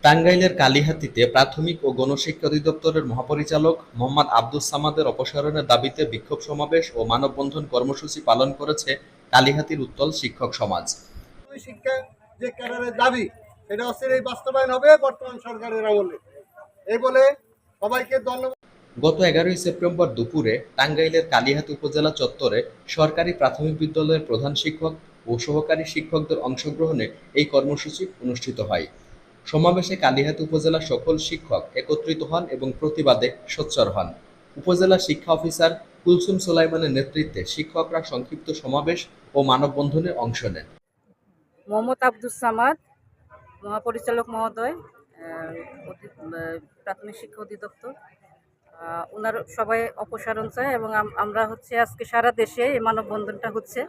টাঙ্গাইলের কালিহাতীতে প্রাথমিক ও গণশিক্ষা অধিদপ্তরের মহাপরিচালক মোহাম্মদ আব্দুস সামাদের অপসারণের দাবিতে বিক্ষোভ সমাবেশ ও মানববন্ধন কর্মসূচি পালন করেছে কালিহাতীর উত্তল শিক্ষক সমাজ। শিক্ষা যে ক্যাডারের দাবি সেটা হচ্ছে এই বাস্তবায়ন হবে বর্তমান সরকারের আমলে, এই বলে সবাইকে ধন্যবাদ। গত 11 সেপ্টেম্বর দুপুরে টাঙ্গাইলের কালিহাতী উপজেলা চত্বরে সরকারি প্রাথমিক বিদ্যালয়ের প্রধান শিক্ষক ও সহকারী শিক্ষকদের অংশগ্রহণে এই কর্মসূচি অনুষ্ঠিত হয়। সমাবেশে কালিহাতী উপজেলার সকল শিক্ষক একত্রিত হন এবং প্রতিবাদে সোচ্চার হন। উপজেলা শিক্ষা অফিসার কুলসুম সুলাইমানের নেতৃত্বে শিক্ষকরা সংক্ষিপ্ত সমাবেশ ও মানববন্ধনে অংশ নেন। মোহাম্মদ আব্দুস সামাদ মহাপরিচালক মহোদয়, প্রাথমিক শিক্ষা অধিদপ্তর, ওনার সবাই অপসারণ চায় এবং আমরা আজকে সারা দেশে এই মানববন্ধনটা হচ্ছে।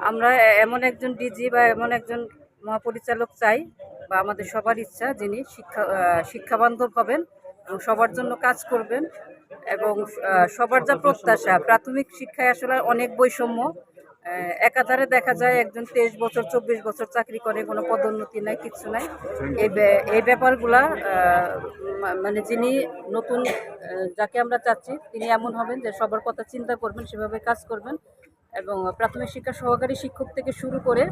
আমরা এমন একজন ডিজি বা এমন একজন মহাপরিচালক চাই, বা আমাদের সবার ইচ্ছা যিনি শিক্ষাবান্ধব হবেন এবং সবার জন্য কাজ করবেন, এবং সবার যা প্রত্যাশা, প্রাথমিক শিক্ষায় আসলে অনেক বৈষম্য। একাধারে দেখা যায় একজন 23 বছর 24 বছর চাকরি করে, কোনো পদোন্নতি নাই, কিচ্ছু নাই। এই ব্যাপারগুলা মানে যিনি নতুন যাকে আমরা চাচ্ছি তিনি এমন হবেন যে সবার কথা চিন্তা করবেন, সেভাবে কাজ করবেন এবং প্রাথমিক শিক্ষা সহকারী শিক্ষক থেকে শুরু করে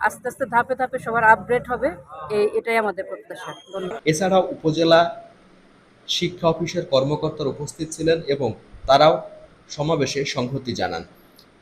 আস্তে আস্তে ধাপে ধাপে সবার আপগ্রেড হবে, এটাই আমাদের প্রত্যাশা। এছাড়াও উপজেলা শিক্ষা অফিসের কর্মকর্তারা উপস্থিত ছিলেন এবং তারাও সমাবেশে সংহতি জানান।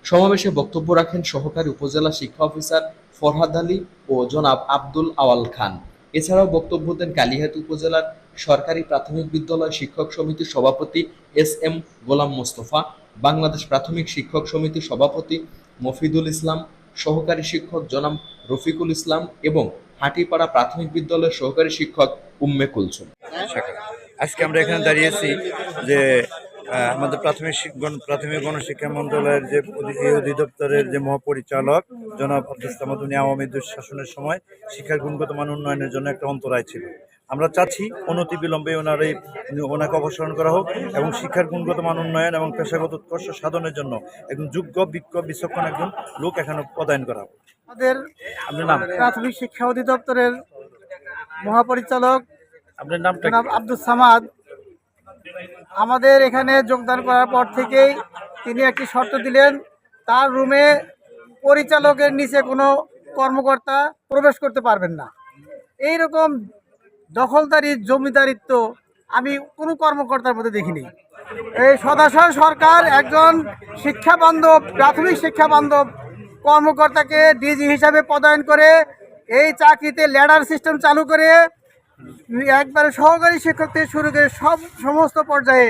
সমাবেশে বক্তব্য রাখেন সহকারী উপজেলা শিক্ষা অফিসার ফরহাদ আলী ও জনাব আব্দুল আওয়াল খান। এছাড়াও বক্তব্য দেন কালিহাতী উপজেলার সরকারি প্রাথমিক বিদ্যালয় শিক্ষক সমিতির সভাপতি এস.এম. গোলাম মোস্তফা, বাংলাদেশ প্রাথমিক শিক্ষক সমিতির সভাপতি মফিদুল ইসলাম, সহকারী শিক্ষক জনাব রফিকুল ইসলাম এবং হাটিপাড়া প্রাথমিক বিদ্যালয়ের সহকারী শিক্ষক উম্মে কুলসুম। আজকে আমরা এখানে দাঁড়িয়েছি যে আমাদের প্রাথমিক গণশিক্ষা মন্ত্রণালয়ের যে অধিদপ্তরের যে মহাপরিচালক জনাব আব্দুস সামাদ, উনি আওয়ামী শাসনের সময় শিক্ষার গুণগত মান উন্নয়নের জন্য একটা অন্তরায় ছিল। আমরা চাচ্ছি অনতিবিলম্বে ওনাকে অপসারণ করা হোক এবং শিক্ষার গুণগত মান উন্নয়ন এবং পেশাগত উৎকর্ষ সাধনের জন্য একজন যোগ্য বিচক্ষণ একজন লোক এখানে পদায়ন করা হোক। আমাদের প্রাথমিক শিক্ষা অধিদপ্তরের মহাপরিচালক আপনার নামটা জনাব আব্দুস সামাদ আমাদের এখানে যোগদান করার পর থেকেই তিনি একটি শর্ত দিলেন, তার রুমে পরিচালকের নিচে কোনো কর্মকর্তা প্রবেশ করতে পারবেন না। এই রকম দখলদারি জমিদারিত্ব আমি কোনো কর্মকর্তার মধ্যে দেখিনি। এই সদাশয় সরকার একজন শিক্ষাবান্ধব প্রাথমিক শিক্ষাবান্ধব কর্মকর্তাকে ডিজি হিসাবে পদায়ন করে এই চাকরিতে ল্যাডার সিস্টেম চালু করে একবারে সহকারী শিক্ষক থেকে শুরু করে সমস্ত পর্যায়ে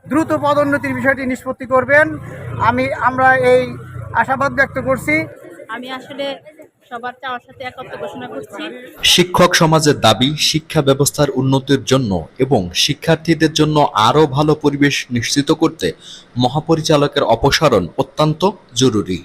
দ্রুত পদোন্নতির বিষয়টি নিষ্পত্তি করবেন। আমরা এই আশাবাদ ব্যক্ত করছি। আমি আসলে সবার চাওয়ার সাথে একত্র ঘোষণা করছি। শিক্ষক সমাজের দাবি শিক্ষা ব্যবস্থার উন্নতির জন্য এবং শিক্ষার্থীদের জন্য আরও ভালো পরিবেশ নিশ্চিত করতে মহাপরিচালকের অপসারণ অত্যন্ত জরুরি।